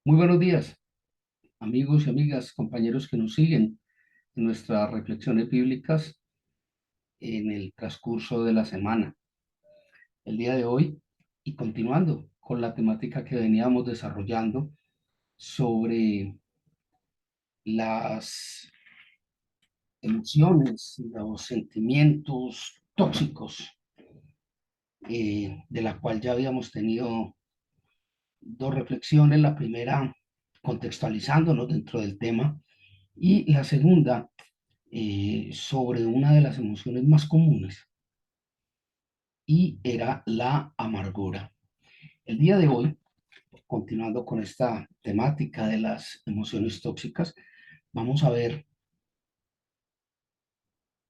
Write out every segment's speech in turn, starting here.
Muy buenos días, amigos y amigas, compañeros que nos siguen en nuestras reflexiones bíblicas en el transcurso de la semana. El día de hoy, y continuando con la temática que veníamos desarrollando sobre las emociones, los sentimientos tóxicos, de la cual ya habíamos tenido dos reflexiones. La primera, contextualizándonos dentro del tema, y la segunda, sobre una de las emociones más comunes, y era la amargura. El día de hoy, continuando con esta temática de las emociones tóxicas, vamos a ver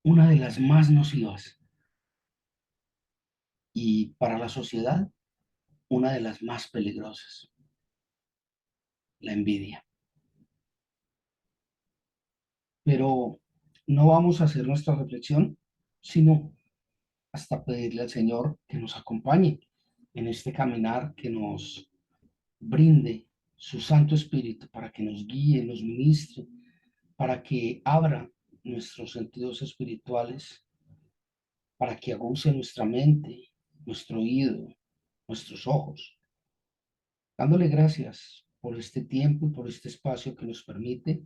una de las más nocivas y para la sociedad una de las más peligrosas, la envidia. Pero no vamos a hacer nuestra reflexión, sino hasta pedirle al Señor que nos acompañe en este caminar, que nos brinde su Santo Espíritu para que nos guíe, nos ministre, para que abra nuestros sentidos espirituales, para que aguce nuestra mente, nuestro oído, nuestros ojos, dándole gracias por este tiempo y por este espacio que nos permite,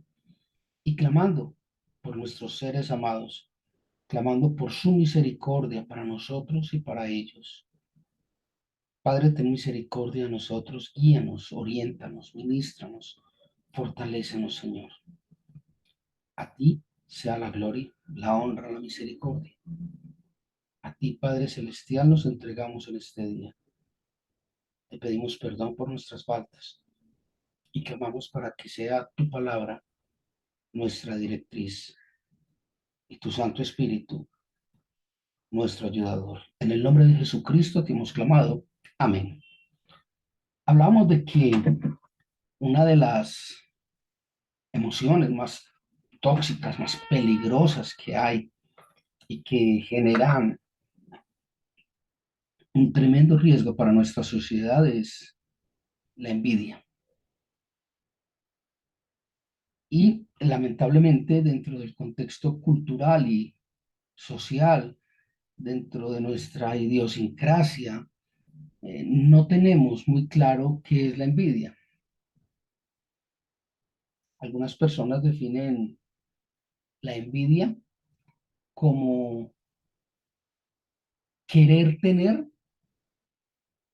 y clamando por nuestros seres amados, clamando por su misericordia para nosotros y para ellos. Padre, ten misericordia de nosotros, guíanos, oriéntanos, ministranos, fortalécenos, Señor. A ti sea la gloria, la honra, la misericordia. A ti, Padre Celestial, nos entregamos en este día. Te pedimos perdón por nuestras faltas y clamamos para que sea tu palabra nuestra directriz y tu Santo Espíritu nuestro ayudador. En el nombre de Jesucristo te hemos clamado. Amén. Hablamos de que una de las emociones más tóxicas, más peligrosas que hay y que generan un tremendo riesgo para nuestra sociedad es la envidia. Y lamentablemente dentro del contexto cultural y social, dentro de nuestra idiosincrasia, no tenemos muy claro qué es la envidia. Algunas personas definen la envidia como querer tener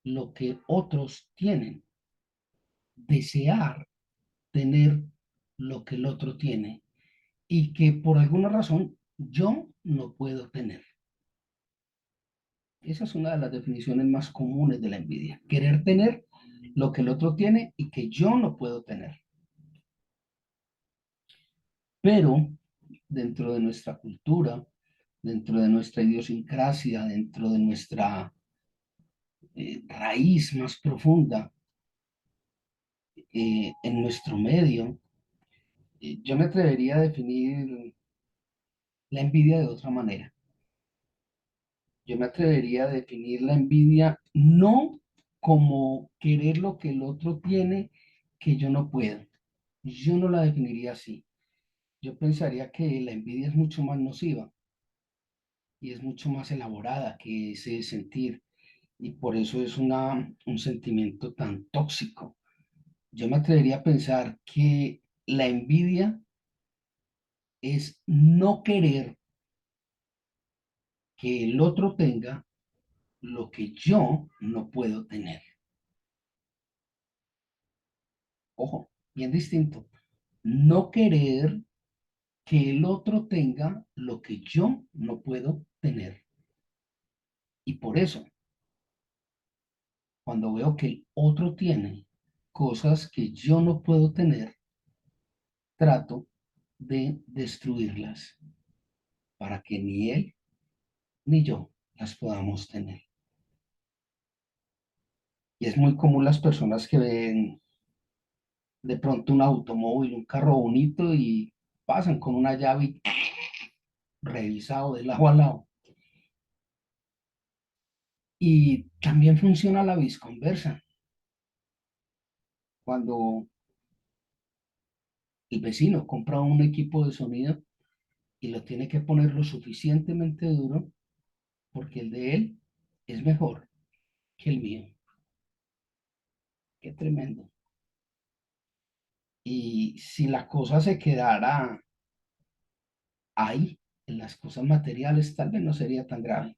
lo que otros tienen, desear tener lo que el otro tiene y que por alguna razón yo no puedo tener. Esa es una de las definiciones más comunes de la envidia. Querer tener lo que el otro tiene y que yo no puedo tener. Pero dentro de nuestra cultura, dentro de nuestra idiosincrasia, dentro de nuestra raíz más profunda, en nuestro medio, yo me atrevería a definir la envidia de otra manera. Yo me atrevería a definir la envidia no como querer lo que el otro tiene que yo no puedo. Yo no la definiría así. Yo pensaría que la envidia es mucho más nociva y es mucho más elaborada que ese sentir, y por eso es un sentimiento tan tóxico. Yo me atrevería a pensar que la envidia es no querer que el otro tenga lo que yo no puedo tener. Ojo, bien distinto. No querer que el otro tenga lo que yo no puedo tener. Y por eso, cuando veo que el otro tiene cosas que yo no puedo tener, trato de destruirlas para que ni él ni yo las podamos tener. Y es muy común las personas que ven de pronto un automóvil, un carro bonito, y pasan con una llave revisado de lado a lado. Y también funciona la visconversa. Cuando El vecino compra un equipo de sonido y lo tiene que poner lo suficientemente duro porque el de él es mejor que el mío. Qué tremendo. Y si la cosa se quedara ahí, en las cosas materiales, tal vez no sería tan grave.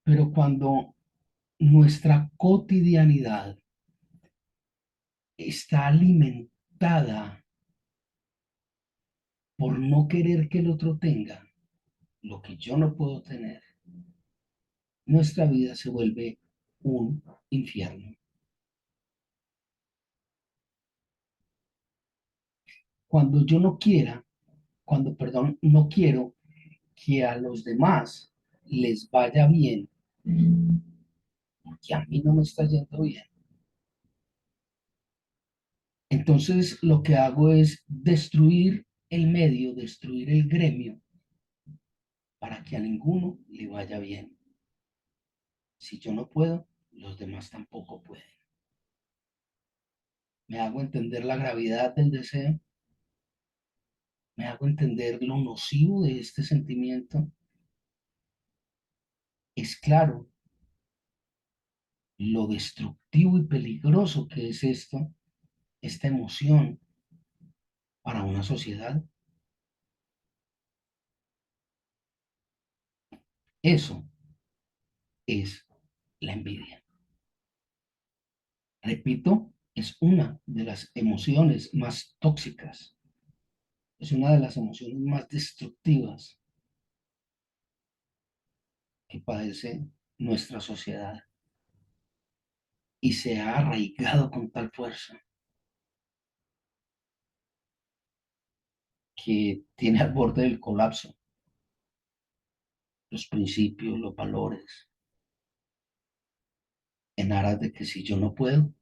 Pero cuando nuestra cotidianidad está alimentada por no querer que el otro tenga lo que yo no puedo tener, nuestra vida se vuelve un infierno. Cuando yo no quiera, cuando, perdón, no quiero que a los demás les vaya bien, porque a mí no me está yendo bien. Entonces lo que hago es destruir el medio, destruir el gremio, para que a ninguno le vaya bien. Si yo no puedo, los demás tampoco pueden. Me hago entender la gravedad del deseo, me hago entender lo nocivo de este sentimiento. Es claro lo destructivo y peligroso que es esto, esta emoción para una sociedad. Eso es la envidia. Repito, es una de las emociones más tóxicas, es una de las emociones más destructivas que padece nuestra sociedad y se ha arraigado con tal fuerza que tiene al borde del colapso los principios, los valores, en aras de que si yo no puedo,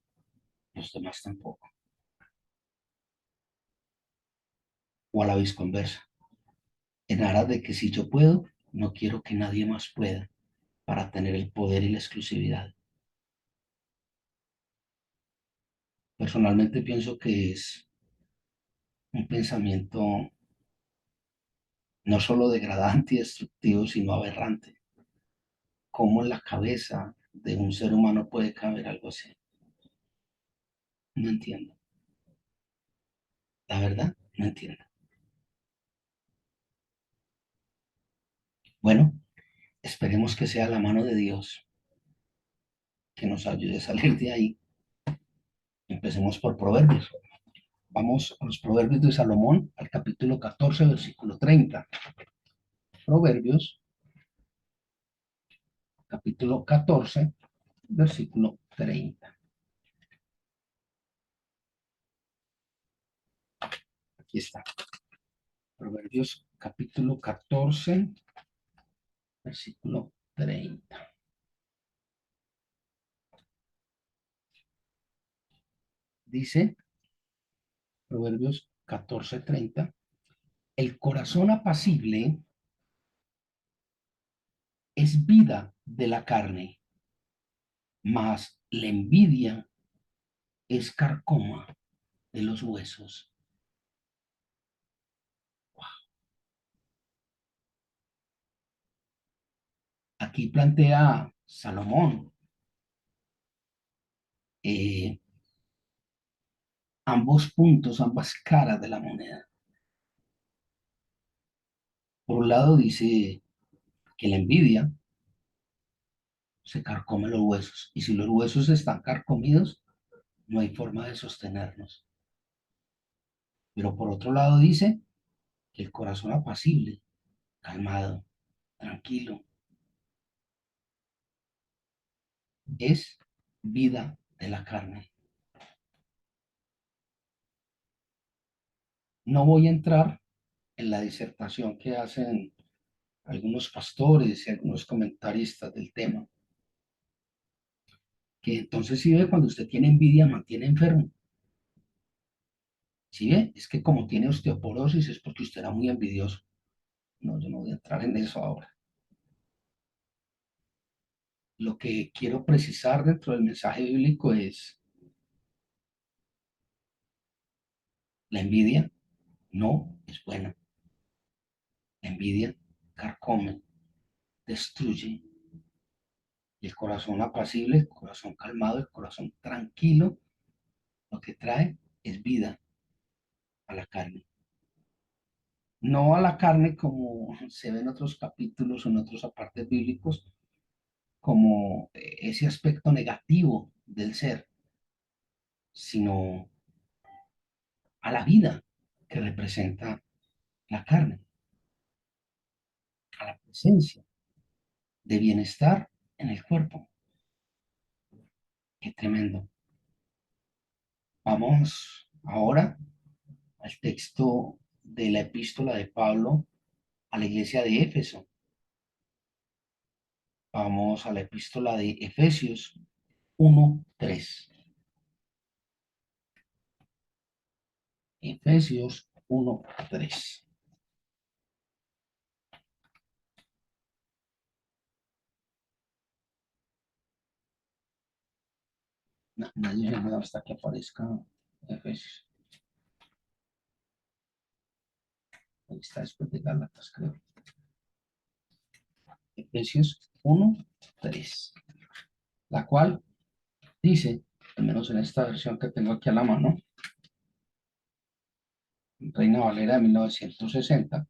los demás tampoco, o a la vez conversa, en aras de que si yo puedo, no quiero que nadie más pueda para tener el poder y la exclusividad. Personalmente pienso que es un pensamiento no solo degradante y destructivo, sino aberrante. ¿Cómo en la cabeza de un ser humano puede caber algo así? No entiendo. La verdad, no entiendo. Bueno, esperemos que sea la mano de Dios que nos ayude a salir de ahí. Empecemos por Proverbios. Vamos a los Proverbios de Salomón, al capítulo 14, versículo 30. Proverbios, capítulo 14, versículo 30. Aquí está. Proverbios, capítulo 14, versículo 30. Dice, Proverbios 14, 30. El corazón apacible es vida de la carne, mas la envidia es carcoma de los huesos. Aquí plantea Salomón eh, ambos puntos, ambas caras de la moneda. Por un lado dice que la envidia se carcome los huesos y si los huesos están carcomidos, no hay forma de sostenernos. Pero por otro lado dice que el corazón apacible, calmado, tranquilo, es vida de la carne. No voy a entrar en la disertación que hacen algunos pastores y algunos comentaristas del tema, que entonces si ve cuando usted tiene envidia mantiene enfermo. Si ve, es que como tiene osteoporosis es porque usted era muy envidioso. No, yo no voy a entrar en eso ahora. Lo que quiero precisar dentro del mensaje bíblico es La envidia no es buena. La envidia carcome, destruye. Y el corazón apacible, el corazón calmado, el corazón tranquilo, lo que trae es vida a la carne. No a la carne como se ve en otros capítulos o en otros apartes bíblicos, como ese aspecto negativo del ser, sino a la vida que representa la carne, a la presencia de bienestar en el cuerpo. Qué tremendo. Vamos ahora al texto de la epístola de Pablo a la iglesia de Éfeso. Vamos a la epístola de Efesios 1:3. Efesios 1:3. Nadie se me da hasta que aparezca Efesios. Ahí está después de Gálatas, creo. Efesios 1:3. La cual dice, al menos en esta versión que tengo aquí a la mano, Reina Valera de 1960,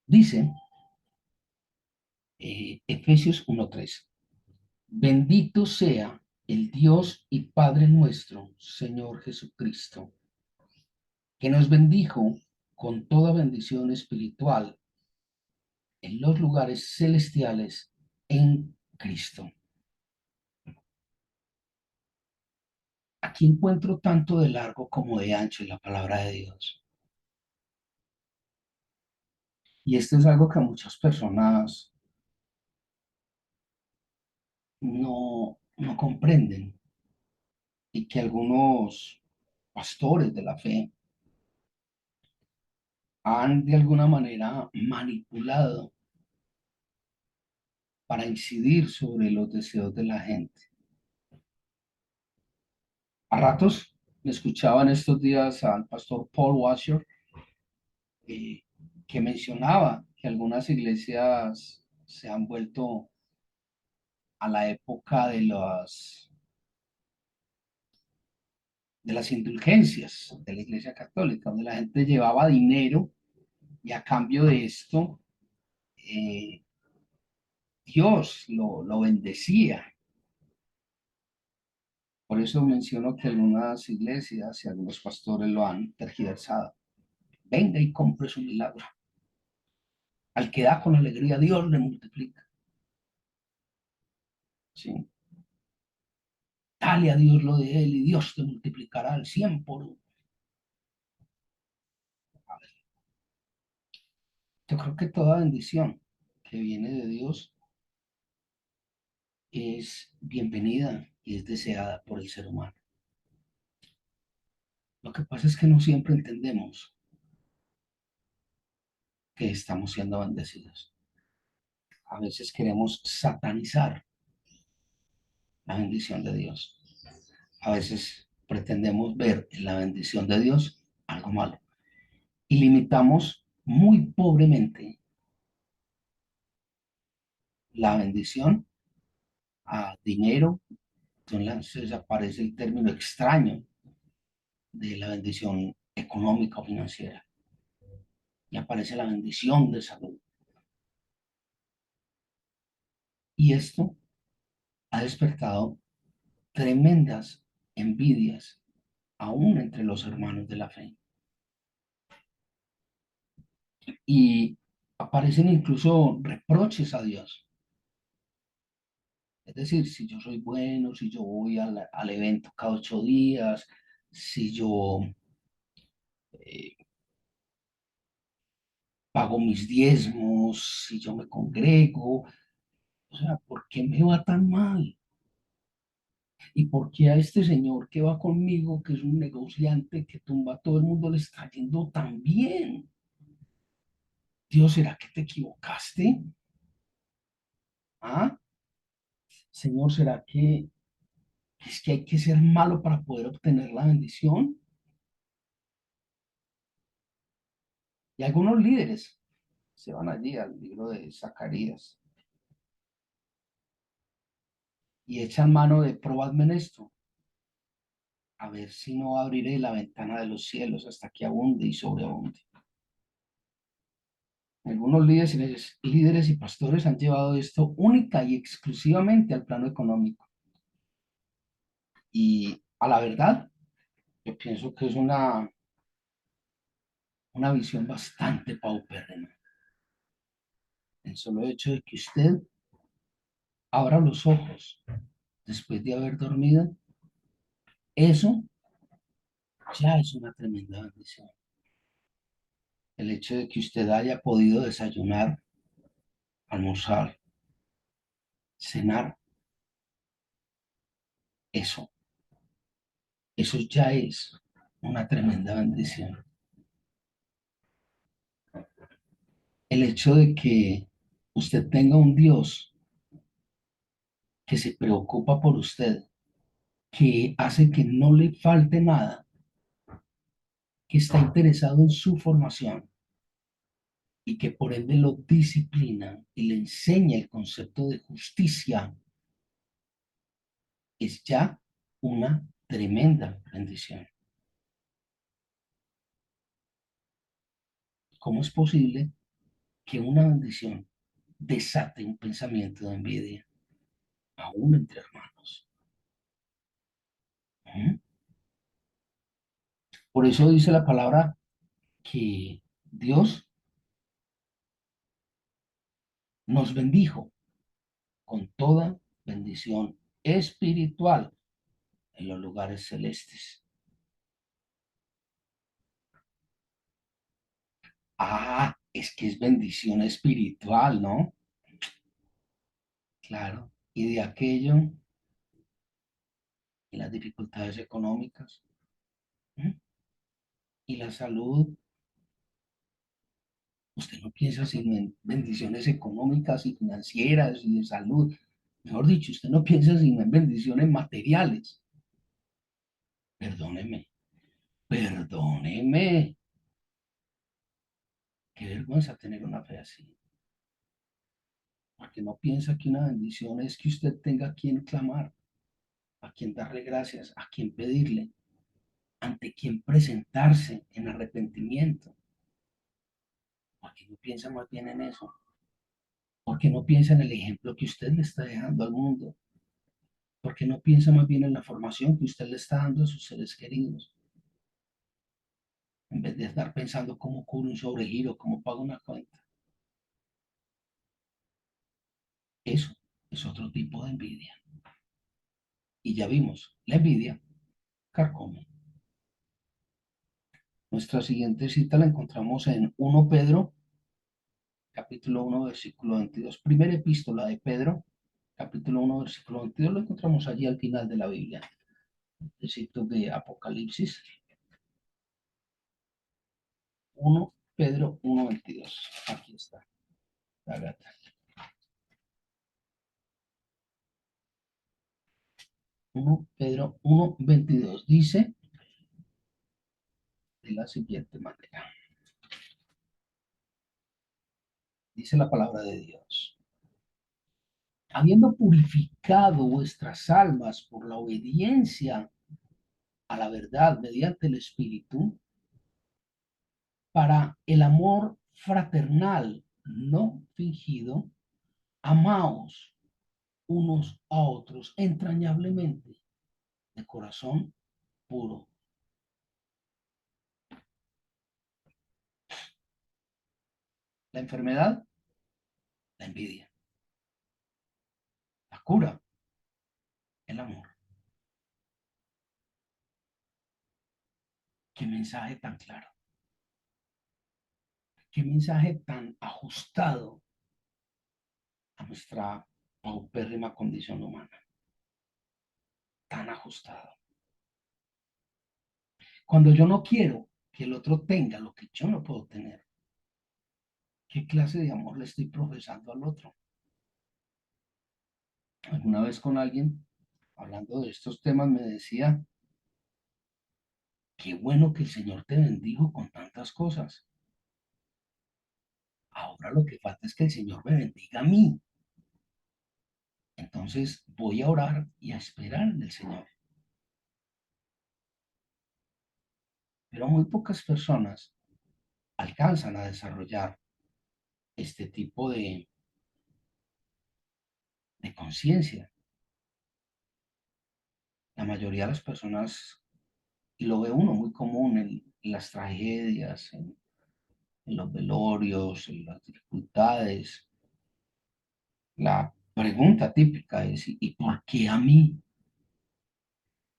dice Efesios 1:3. Bendito sea el Dios y Padre nuestro, Señor Jesucristo, que nos bendijo con toda bendición espiritual en los lugares celestiales en Cristo. Aquí encuentro tanto de largo como de ancho en la palabra de Dios. Y esto es algo que muchas personas no comprenden y que algunos pastores de la fe han de alguna manera manipulado para incidir sobre los deseos de la gente. A ratos me escuchaba en estos días al pastor Paul Washer, eh, que mencionaba que algunas iglesias se han vuelto a la época de las indulgencias de la iglesia católica, donde la gente llevaba dinero y a cambio de esto eh, Dios lo bendecía. Por eso menciono que algunas iglesias y algunos pastores lo han tergiversado. Venga y compre su milagro. Al que da con alegría, Dios le multiplica. ¿Sí? Dale a Dios lo de él y Dios te multiplicará al 100 por uno. A ver, yo creo que toda bendición que viene de Dios es bienvenida y es deseada por el ser humano. Lo que pasa es que no siempre entendemos que estamos siendo bendecidos. A veces queremos satanizar la bendición de Dios. A veces pretendemos ver en la bendición de Dios algo malo y limitamos muy pobremente la bendición a dinero. Entonces aparece el término extraño de la bendición económica o financiera y aparece la bendición de salud. Y esto ha despertado tremendas envidias aún entre los hermanos de la fe. Y aparecen incluso reproches a Dios. Es decir, si yo soy bueno, si yo voy al evento cada 8 días, si yo eh, pago mis diezmos, si yo me congrego, o sea, ¿por qué me va tan mal? ¿Y por qué a este señor que va conmigo, que es un negociante que tumba a todo el mundo, le está yendo tan bien? Dios, ¿será que te equivocaste? ¿Ah? Señor, ¿será que es que hay que ser malo para poder obtener la bendición? Y algunos líderes se van allí al libro de Zacarías y echan mano de probadme en esto, a ver si no abriré la ventana de los cielos hasta que abunde y sobreabunde. Algunos líderes y pastores han llevado esto única y exclusivamente al plano económico. Y a la verdad, yo pienso que es una visión bastante paupérrima. El solo hecho de que usted abra los ojos después de haber dormido, eso ya es una tremenda bendición. El hecho de que usted haya podido desayunar, almorzar, cenar, eso, eso ya es una tremenda bendición. El hecho de que usted tenga un Dios que se preocupa por usted, que hace que no le falte nada, que está interesado en su formación y que por ende lo disciplina y le enseña el concepto de justicia, es ya una tremenda bendición. ¿Cómo es posible que una bendición desate un pensamiento de envidia, aún entre hermanos? ¿Mm? Por eso dice la palabra que Dios nos bendijo con toda bendición espiritual en los lugares celestes. Ah, es que es bendición espiritual, ¿no? Claro. Y de aquello, y las dificultades económicas, ¿m? Y la salud, usted no piensa sino en bendiciones económicas y financieras y de salud. Mejor dicho, usted no piensa sino en bendiciones materiales. Perdóneme, perdóneme. Qué vergüenza tener una fe así. Porque no piensa que una bendición es que usted tenga a quien clamar, a quien darle gracias, a quien pedirle, ante quien presentarse en arrepentimiento. Porque no piensa más bien en eso. Porque no piensa en el ejemplo que usted le está dejando al mundo. Porque no piensa más bien en la formación que usted le está dando a sus seres queridos. En vez de estar pensando cómo cubro un sobregiro, cómo pago una cuenta. Eso es otro tipo de envidia. Y ya vimos, la envidia carcome. Nuestra siguiente cita la encontramos en 1 Pedro, capítulo 1, versículo 22. Primera epístola de Pedro, capítulo 1, versículo 22. Lo encontramos allí al final de la Biblia. El sitio de Apocalipsis. 1 Pedro 1, 22. Aquí está la gata. 1 Pedro 1, 22. Dice de la siguiente manera. Dice la palabra de Dios. Habiendo purificado vuestras almas por la obediencia a la verdad mediante el Espíritu, para el amor fraternal no fingido, amaos unos a otros entrañablemente, de corazón puro. La enfermedad, la envidia. La cura, el amor. Qué mensaje tan claro. Qué mensaje tan ajustado a nuestra paupérrima condición humana. Tan ajustado. Cuando yo no quiero que el otro tenga lo que yo no puedo tener, ¿qué clase de amor le estoy profesando al otro? Alguna vez con alguien, hablando de estos temas, me decía, qué bueno que el Señor te bendijo con tantas cosas. Ahora lo que falta es que el Señor me bendiga a mí. Entonces voy a orar y a esperar en el Señor. Pero muy pocas personas alcanzan a desarrollar este tipo de conciencia. La mayoría de las personas, y lo ve uno muy común en las tragedias, en los velorios, en las dificultades, la pregunta típica es, ¿y por qué a mí?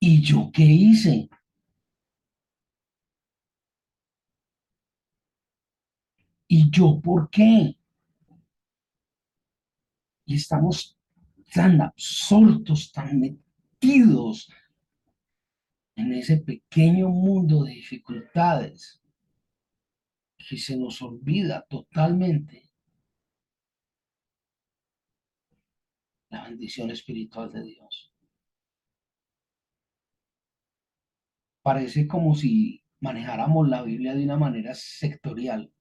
¿Y yo qué hice? ¿Y yo por qué? Y estamos tan absortos, tan metidos en ese pequeño mundo de dificultades que se nos olvida totalmente la bendición espiritual de Dios. Parece como si manejáramos la Biblia de una manera sectorial,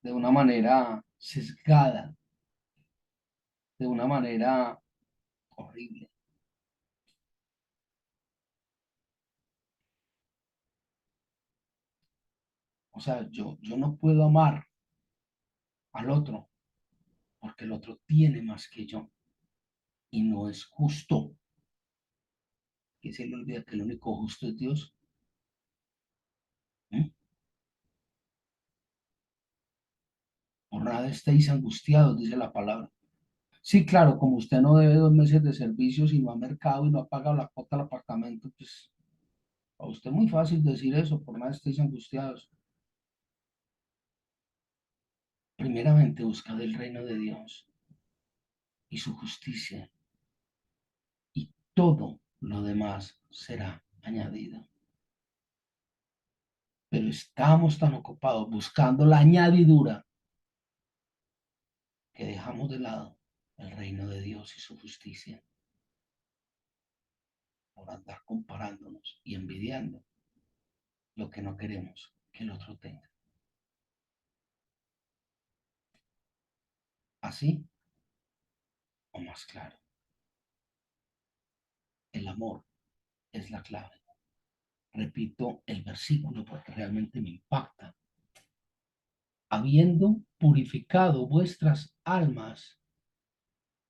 de una manera sesgada, de una manera horrible. O sea, yo no puedo amar al otro porque el otro tiene más que yo y no es justo. Que se le olvida que el único justo es Dios. ¿Mm? Por nada estéis angustiados, dice la palabra. Sí, claro, como usted no debe 2 meses de servicios y no ha mercado y no ha pagado la cuota del apartamento, pues a usted es muy fácil decir eso, por nada estéis angustiados. Primeramente buscad el reino de Dios y su justicia, y todo lo demás será añadido. Pero estamos tan ocupados buscando la añadidura que dejamos de lado el reino de Dios y su justicia por andar comparándonos y envidiando lo que no queremos que el otro tenga. Así o más claro, el amor es la clave. Repito el versículo porque realmente me impacta. Habiendo purificado vuestras almas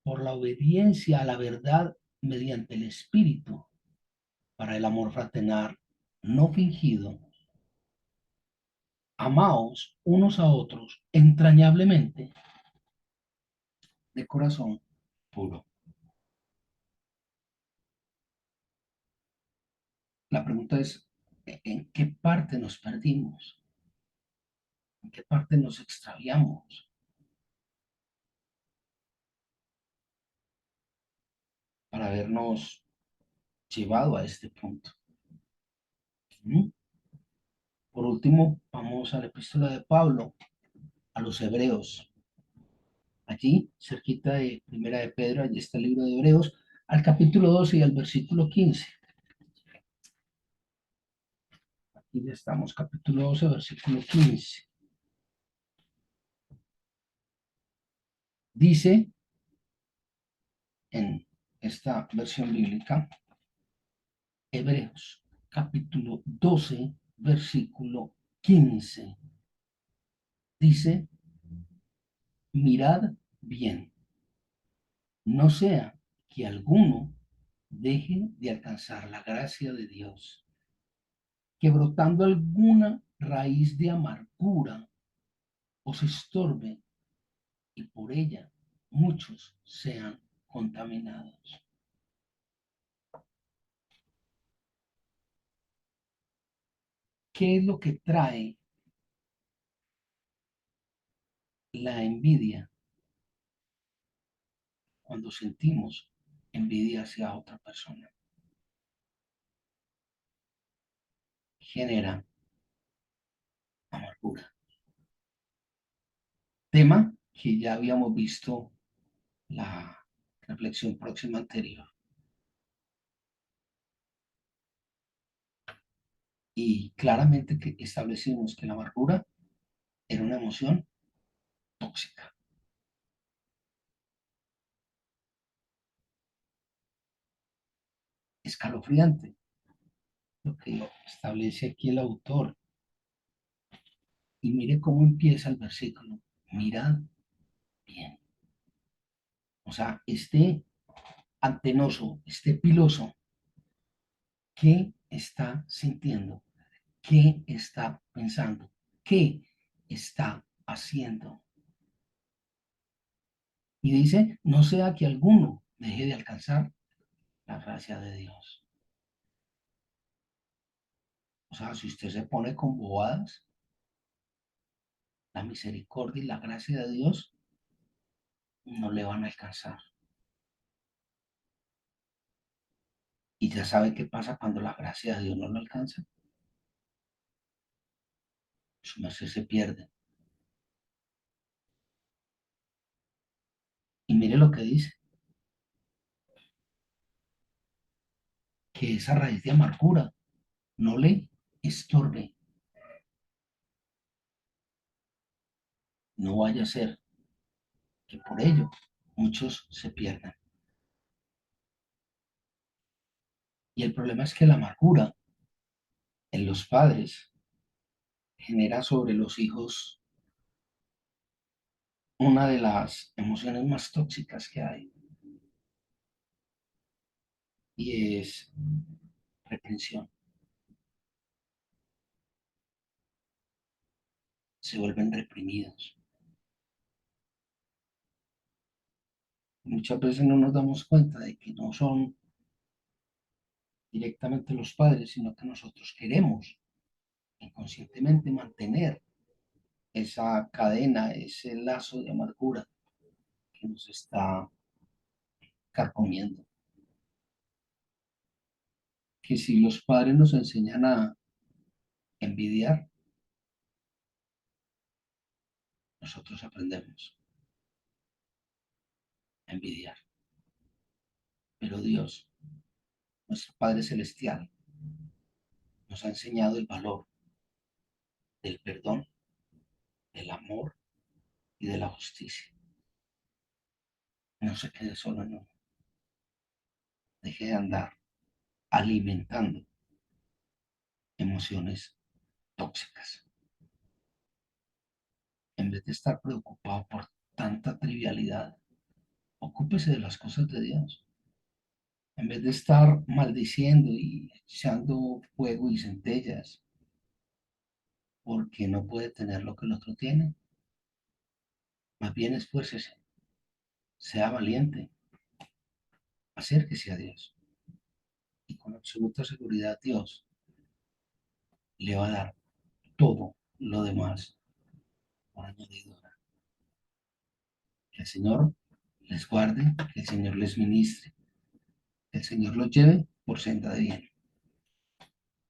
por la obediencia a la verdad mediante el Espíritu, para el amor fraternal no fingido, amaos unos a otros entrañablemente de corazón puro. La pregunta es, ¿en qué parte nos perdimos? ¿En qué parte nos extraviamos para habernos llevado a este punto? ¿Mm? Por último, vamos a la epístola de Pablo a los Hebreos. Allí, cerquita de Primera de Pedro, allí está el libro de Hebreos, al capítulo 12 y al versículo 15. Aquí ya estamos, capítulo 12, versículo 15. Dice en esta versión bíblica, Hebreos, capítulo 12, versículo 15. Dice, mirad bien, no sea que alguno deje de alcanzar la gracia de Dios, que brotando alguna raíz de amargura os estorbe y por ella muchos sean contaminados. ¿Qué es lo que trae la envidia cuando sentimos envidia hacia otra persona? Genera amargura. Tema que ya habíamos visto la reflexión próxima anterior. Y claramente que establecimos que la amargura era una emoción tóxica. Escalofriante lo que establece aquí el autor. Y mire cómo empieza el versículo. Mirad bien. O sea, este antenoso, este piloso, ¿qué está sintiendo? ¿Qué está pensando? ¿Qué está haciendo? Y dice, no sea que alguno deje de alcanzar la gracia de Dios. O sea, si usted se pone con bobadas, la misericordia y la gracia de Dios no le van a alcanzar. Y ya sabe qué pasa cuando la gracia de Dios no lo alcanza. Su merced se pierde. Y mire lo que dice, que esa raíz de amargura no le estorbe, no vaya a ser que por ello muchos se pierdan. Y el problema es que la amargura en los padres genera sobre los hijos una de las emociones más tóxicas que hay y es reprensión. Se vuelven reprimidos. Muchas veces no nos damos cuenta de que no son directamente los padres, sino que nosotros queremos inconscientemente mantener esa cadena, ese lazo de amargura que nos está carcomiendo. Que si los padres nos enseñan a envidiar, nosotros aprendemos a envidiar. Pero Dios, nuestro Padre Celestial, nos ha enseñado el valor del perdón, del amor y de la justicia. No se quede solo en uno. Deje de andar alimentando emociones tóxicas. En vez de estar preocupado por tanta trivialidad, ocúpese de las cosas de Dios. En vez de estar maldiciendo y echando fuego y centellas porque no puede tener lo que el otro tiene, más bien esfuércese, sea valiente, acérquese a Dios y con absoluta seguridad Dios le va a dar todo lo demás por añadidura. Que el Señor les guarde, que el Señor les ministre, que el Señor los lleve por senda de bien.